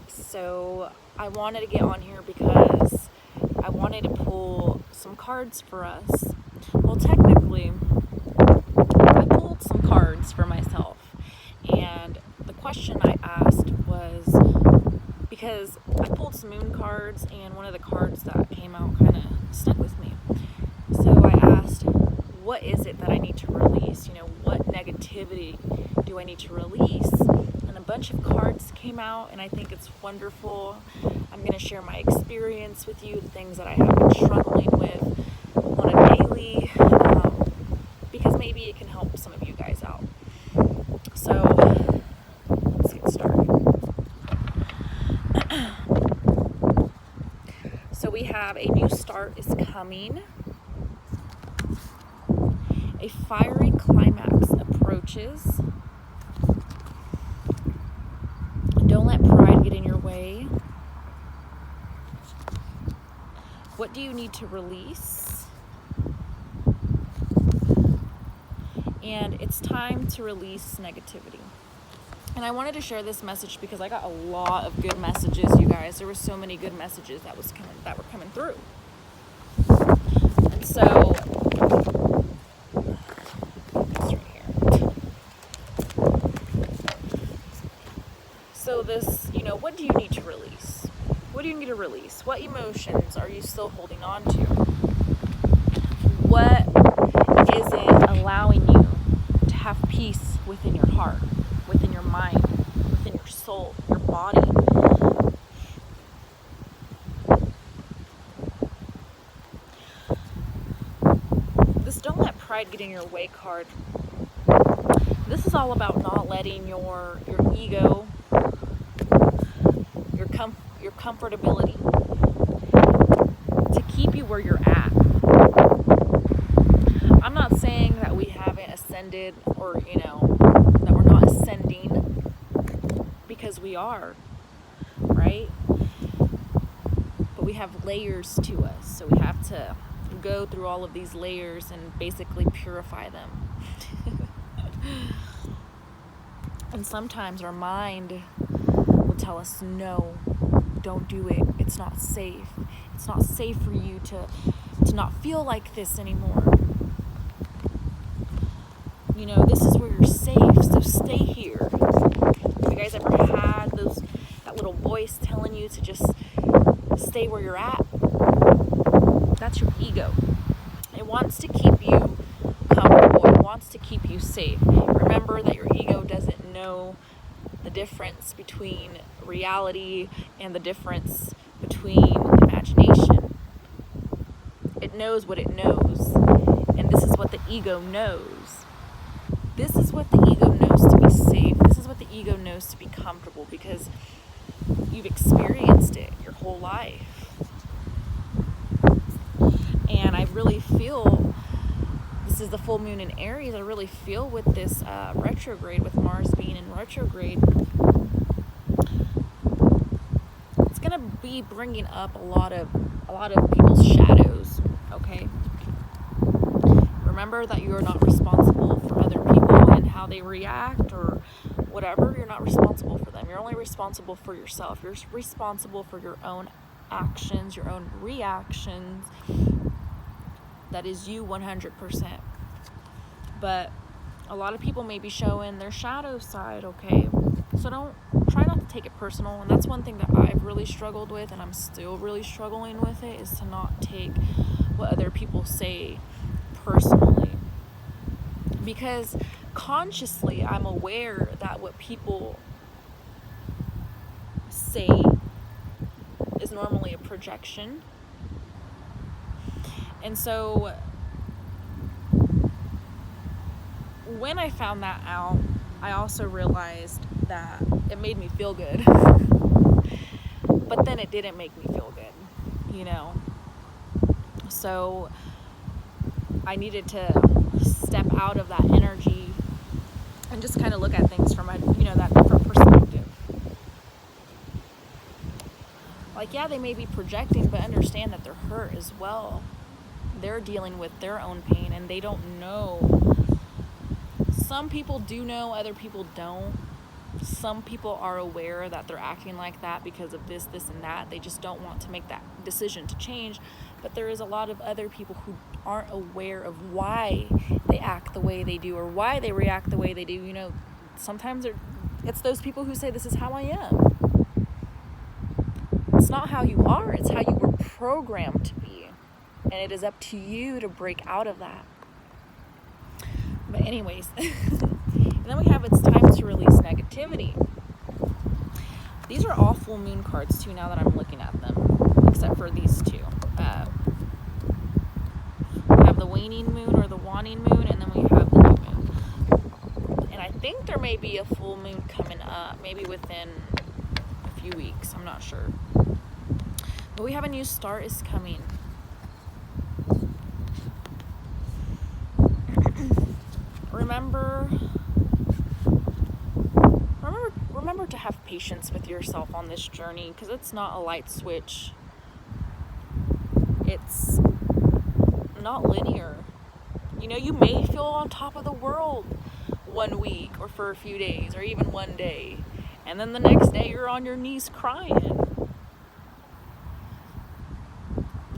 So I wanted to get on here because I wanted to pull some cards for us. Well, technically, I pulled some cards for myself, and the question I asked was, because I pulled some moon cards and one of the cards that came out kind of stuck with me. So I asked, what is it that I need to release? What negativity do I need to release? And a bunch of cards came out, and I think it's wonderful. I'm going to share my experience with you, the things that I have been struggling with on a daily, because maybe it can help some of you guys out. So let's get started. So we have a new start is coming. A fiery climax approaches. Don't let pride get in your way. What do you need to release? And it's time to release negativity. And I wanted to share this message because I got a lot of good messages, you guys. There were so many good messages that were coming through. And so this, what do you need to release? What do you need to release? What emotions are you still holding on to? What isn't allowing you to have peace within your heart, within your mind, within your soul, your body? This don't let pride get in your way card. This is all about not letting your ego, your comfortability to keep you where you're at. I'm not saying that we haven't ascended or, that we're not ascending, because we are, right? But we have layers to us, so we have to go through all of these layers and basically purify them. And sometimes our mind will tell us, no, don't do it. It's not safe. It's not safe for you to not feel like this anymore. This is where you're safe, so stay here. Have you guys ever had that little voice telling you to just stay where you're at? That's your ego. It wants to keep you comfortable. It wants to keep you safe. Remember that your ego doesn't know the difference between reality and the difference between imagination. It knows what it knows, and this is what the ego knows. This is what the ego knows to be safe. This is what the ego knows to be comfortable, because you've experienced it your whole life. And I really feel, this is the full moon in Aries, I really feel with this retrograde, with Mars being in retrograde, it's going to be bringing up a lot of people's shadows, okay? Remember that you are not responsible for other people and how they react or whatever. You're not responsible for them. You're only responsible for yourself. You're responsible for your own actions, your own reactions. That is you 100%. But a lot of people may be showing their shadow side, okay? So try not to take it personal. And that's one thing that I've really struggled with, and I'm still really struggling with it, is to not take what other people say personally. Because consciously, I'm aware that what people say is normally a projection. And so when I found that out, I also realized that it made me feel good. But then it didn't make me feel good, So I needed to step out of that energy and just kind of look at things from that different perspective. Like, yeah, they may be projecting, but understand that they're hurt as well. They're dealing with their own pain, and they don't know. Some people do know, other people don't. Some people are aware that they're acting like that because of this, and that. They just don't want to make that decision to change. But there is a lot of other people who aren't aware of why they act the way they do or why they react the way they do. Sometimes it's those people who say, this is how I am. It's not how you are, it's how you were programmed to be. And it is up to you to break out of that. But anyways, and then we have it's time to release negativity. These are all full moon cards too, now that I'm looking at them, except for these two. We have the waning moon or the waning moon, and then we have the new moon. And I think there may be a full moon coming up, maybe within a few weeks, I'm not sure. But we have a new start is coming. Remember to have patience with yourself on this journey, because it's not a light switch. It's not linear. You may feel on top of the world one week or for a few days or even one day, and then the next day you're on your knees crying.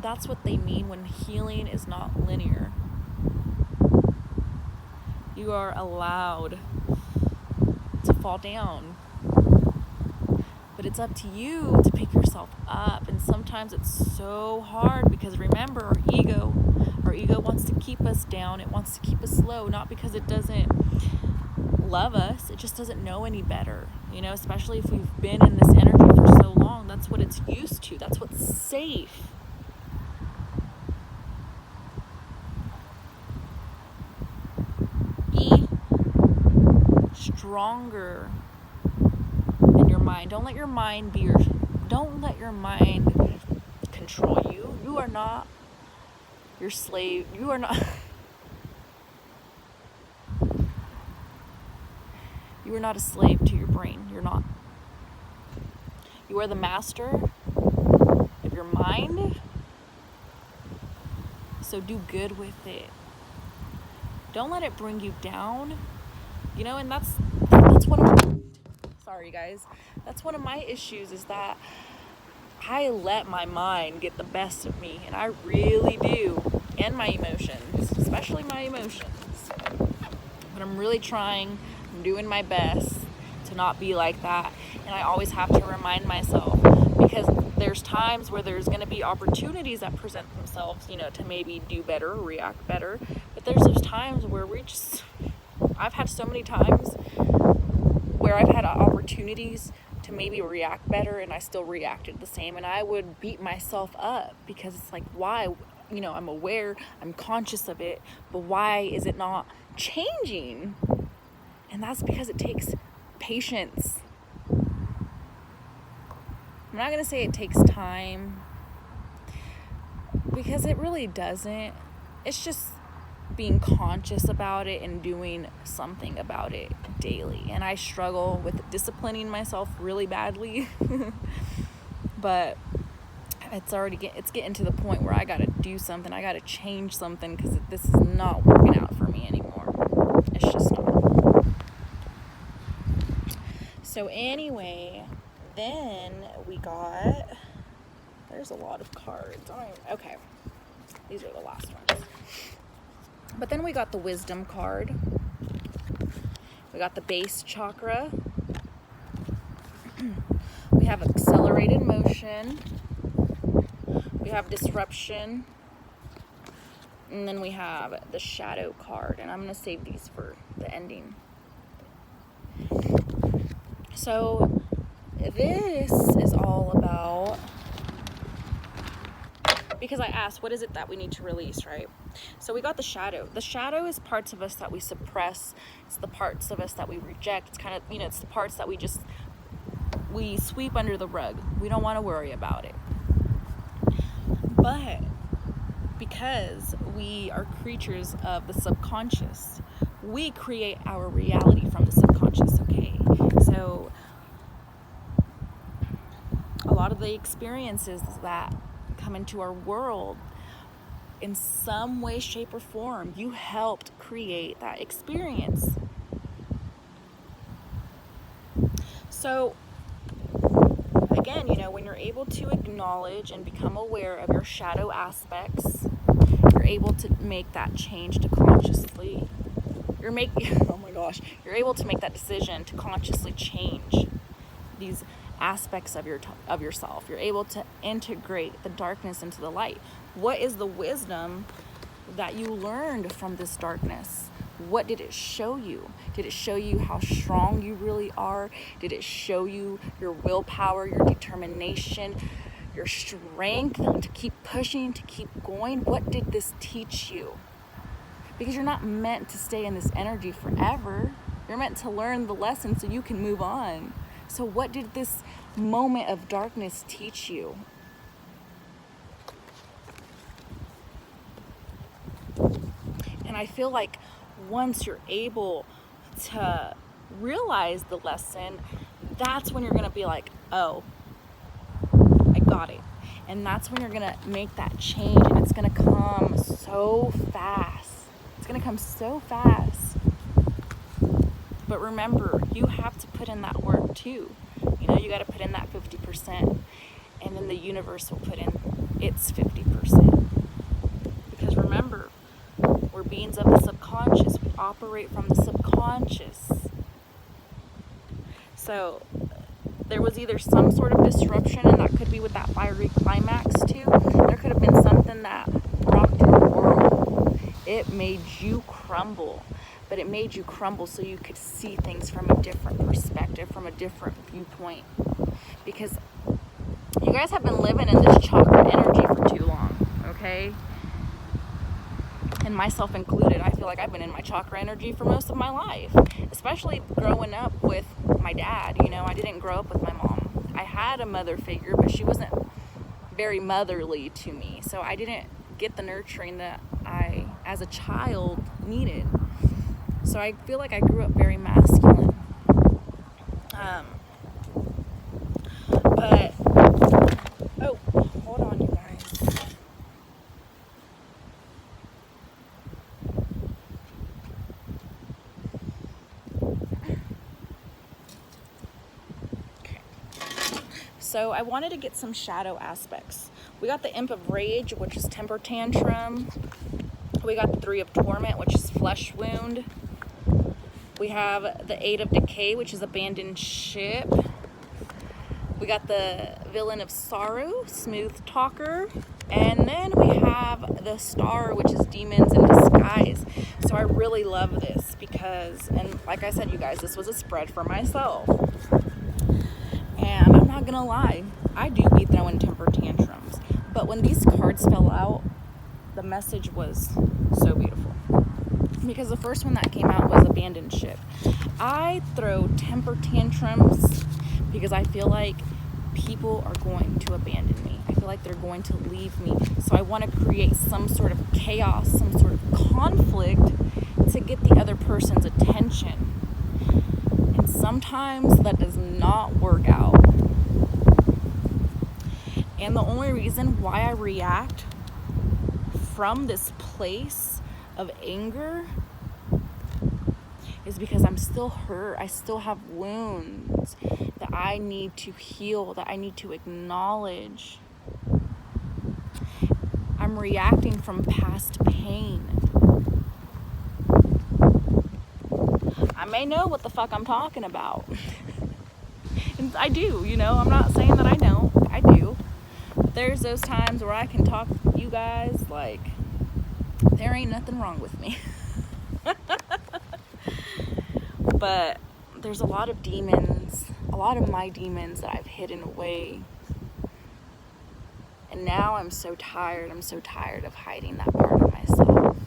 That's what they mean when healing is not linear. You are allowed to fall down, but it's up to you to pick yourself up. And sometimes it's so hard because remember, our ego wants to keep us down. It wants to keep us low, not because it doesn't love us, it just doesn't know any better. Especially if we've been in this energy for so long, that's what it's used to, that's what's safe. Stronger in your mind. Don't let your mind control you. You are not your slave. You are not you are not a slave to your brain. You're not. You are the master of your mind. So do good with it. Don't let it bring you down. And that's one of sorry guys, that's one of my issues, is that I let my mind get the best of me, and I really do, and my emotions, especially my emotions. But I'm really trying, I'm doing my best to not be like that, and I always have to remind myself, because there's times where there's going to be opportunities that present themselves, to maybe do better or react better, but there's those times where I've had so many times where I've had opportunities to maybe react better, and I still reacted the same, and I would beat myself up because it's like, why? I'm aware, I'm conscious of it, but why is it not changing? And that's because it takes patience. I'm not going to say it takes time, because it really doesn't. It's just being conscious about it and doing something about it daily. And I struggle with disciplining myself really badly. But it's getting to the point where I gotta do something. I gotta change something, because this is not working out for me anymore. It's just not. So anyway, then we got, there's a lot of cards. Okay, these are the last ones. But then we got the wisdom card. We got the base chakra. We have accelerated motion. We have disruption. And then we have the shadow card. And I'm going to save these for the ending. So this is all about, because I asked, what is it that we need to release, right? So we got the shadow. The shadow is parts of us that we suppress. It's the parts of us that we reject. It's kind of, it's the parts that we sweep under the rug. We don't want to worry about it. But because we are creatures of the subconscious, we create our reality from the subconscious, okay? So a lot of the experiences that come into our world, in some way, shape, or form, you helped create that experience. So again, when you're able to acknowledge and become aware of your shadow aspects, you're able to make that change to consciously, oh my gosh, you're able to make that decision to consciously change these aspects of yourself. You're able to integrate the darkness into the light. What is the wisdom that you learned from this darkness? What did it show you? Did it show you how strong you really are? Did it show you your willpower, your determination, your strength to keep pushing, to keep going? What did this teach you? Because you're not meant to stay in this energy forever. You're meant to learn the lesson so you can move on. So what did this moment of darkness teach you? And I feel like once you're able to realize the lesson, that's when you're going to be like, oh, I got it. And that's when you're going to make that change, and it's going to come so fast. It's going to come so fast. But remember, you have to put in that work too. You got to put in that 50%, and then the universe will put in its 50%. Because remember, we're beings of the subconscious. We operate from the subconscious. So there was either some sort of disruption, and that could be with that fiery climax too. There could have been something that rocked your world. It made you crumble. But it made you crumble so you could see things from a different perspective, from a different viewpoint. Because you guys have been living in this chakra energy for too long, okay? And myself included. I feel like I've been in my chakra energy for most of my life. Especially growing up with my dad. I didn't grow up with my mom. I had a mother figure, but she wasn't very motherly to me. So I didn't get the nurturing that I, as a child, needed. So I feel like I grew up very masculine. Hold on, you guys. Okay. So I wanted to get some shadow aspects. We got the Imp of Rage, which is temper tantrum. We got the Three of Torment, which is flesh wound. We have the Eight of Decay, which is abandoned ship. We got the Villain of Sorrow, smooth talker. And then we have the Star, which is demons in disguise. So I really love this because, and like I said, you guys, this was a spread for myself. And I'm not gonna lie, I do be throwing temper tantrums. But when these cards fell out, the message was so beautiful. Because the first one that came out was abandoned ship. I throw temper tantrums because I feel like people are going to abandon me. I feel like they're going to leave me. So I want to create some sort of chaos, some sort of conflict to get the other person's attention. And sometimes that does not work out. And the only reason why I react from this place of anger is because I'm still hurt. I still have wounds that I need to heal, that I need to acknowledge. I'm reacting from past pain. I may know what the fuck I'm talking about. And I do, I'm not saying that I don't. I do. There's those times where I can talk to you guys like there ain't nothing wrong with me. But there's a lot of demons, a lot of my demons that I've hidden away. And now I'm so tired. I'm so tired of hiding that part of myself.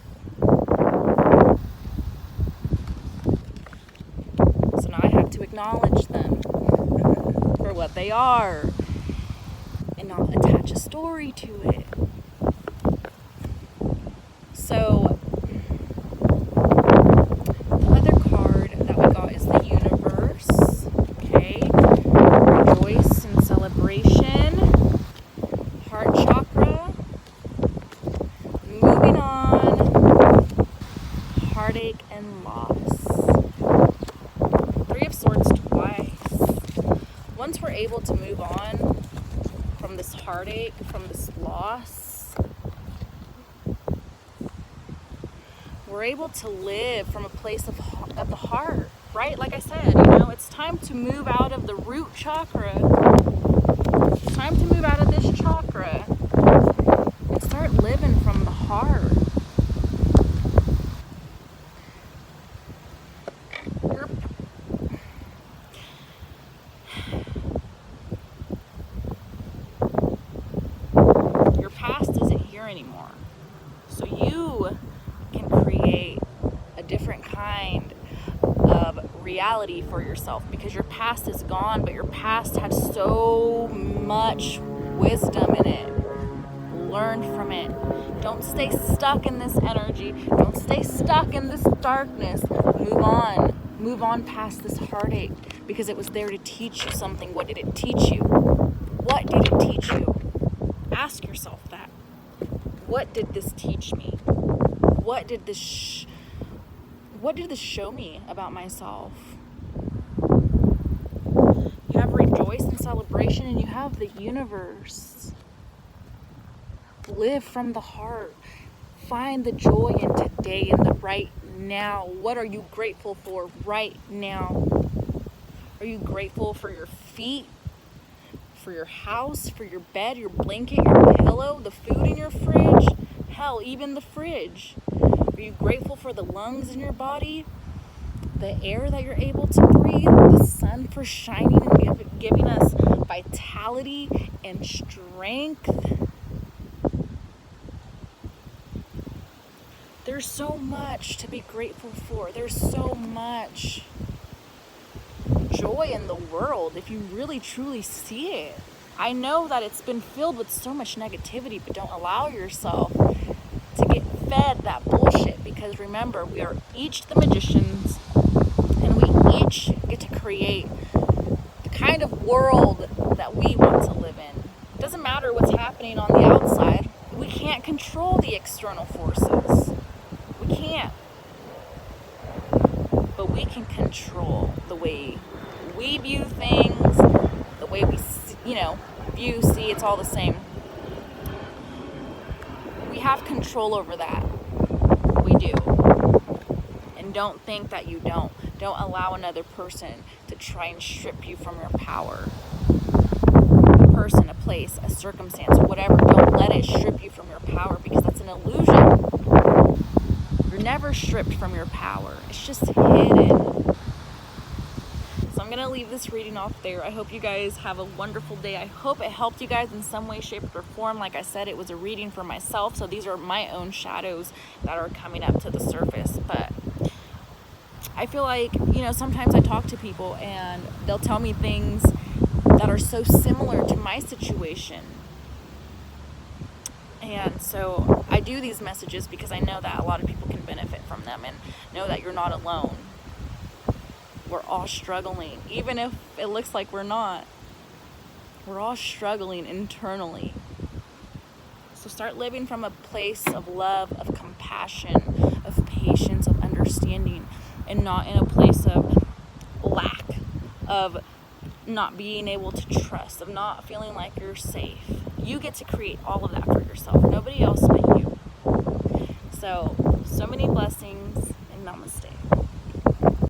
So now I have to acknowledge them for what they are and not attach a story to it. So the other card that we got is the universe. Okay. Rejoice and celebration. Heart chakra. Moving on. Heartache and loss. Three of Swords twice. once we're able to move on from this heartache, from this loss, we're able to live from a place of the heart, right? Like I said, it's time to move out of the root chakra. It's time to move out of this chakra and start living from the heart. Your past isn't here anymore. So you can create a different kind of reality for yourself, because your past is gone, but your past had so much wisdom in it. Learn from it. Don't stay stuck in this energy. Don't stay stuck in this darkness. Move on. Move on past this heartache, because it was there to teach you something. What did it teach you? What did it teach you? Ask yourself that. What did this teach me? What did this show me about myself? You have rejoice and celebration, and you have the universe. Live from the heart. Find the joy in today, in the right now. What are you grateful for right now? Are you grateful for your feet, for your house, for your bed, your blanket, your pillow, the food in your fridge? Hell, even the fridge. Are you grateful for the lungs in your body, the air that you're able to breathe, the sun for shining and giving us vitality and strength? There's so much to be grateful for. There's so much joy in the world if you really truly see it. I know that it's been filled with so much negativity, but don't allow yourself to get fed that bullshit, because remember, we are each the magicians, and we each get to create the kind of world that we want to live in. It doesn't matter what's happening on the outside. We can't control the external forces. We can't. But we can control the way we view things, the way we, view, see, it's all the same. We have control over that. We do. And don't think that you don't. Don't allow another person to try and strip you from your power. A person, a place, a circumstance, whatever. Don't let it strip you from your power, because that's an illusion. You're never stripped from your power. It's just hidden. So I'm going to leave this reading off there. I hope you guys have a wonderful day. I hope it helped you guys in some way, shape, or form. Like I said, it was a reading for myself, so these are my own shadows that are coming up to the surface. But I feel like, sometimes I talk to people and they'll tell me things that are so similar to my situation. And so I do these messages because I know that a lot of people can benefit from them, and know that you're not alone. We're all struggling, even if it looks like we're not. We're all struggling internally. So start living from a place of love, of compassion, of patience, of understanding, and not in a place of lack, of not being able to trust, of not feeling like you're safe. You get to create all of that for yourself. Nobody else but you. So many blessings.